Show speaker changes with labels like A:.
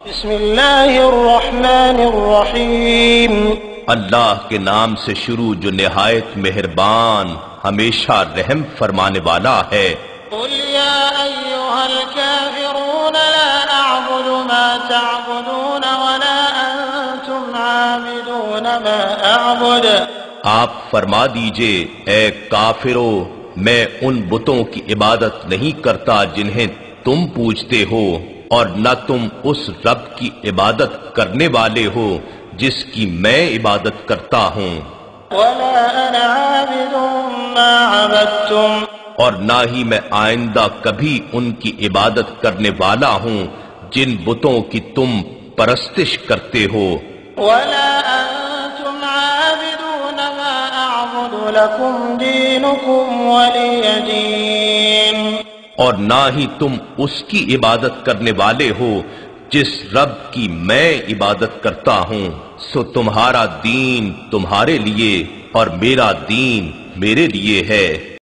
A: بسم اللہ الرحمن الرحیم
B: اللہ کے نام سے شروع جو نہایت مہربان ہمیشہ رحم فرمانے والا ہے۔
A: قل یا ایھا الکافرون لا اعبد ما تعبدون ولا انتم عابدون ما اعبد۔
B: آپ فرما دیجئے اے کافرو، میں ان بتوں کی عبادت نہیں کرتا جنہیں تم پوجتے ہو، اور نہ تم اس رب کی عبادت کرنے والے ہو جس کی میں عبادت کرتا ہوں،
A: ولا انا عابد ما عبدتم،
B: اور نہ ہی میں آئندہ کبھی ان کی عبادت کرنے والا ہوں جن بتوں کی تم پرستش کرتے ہو،
A: ولا انتم عابدون ما اعبد لكم دینکم ولی دین۔
B: اور نہ ہی تم اس کی عبادت کرنے والے ہو جس رب کی میں عبادت کرتا ہوں، سو تمہارا دین تمہارے لیے اور میرا دین میرے لیے ہے۔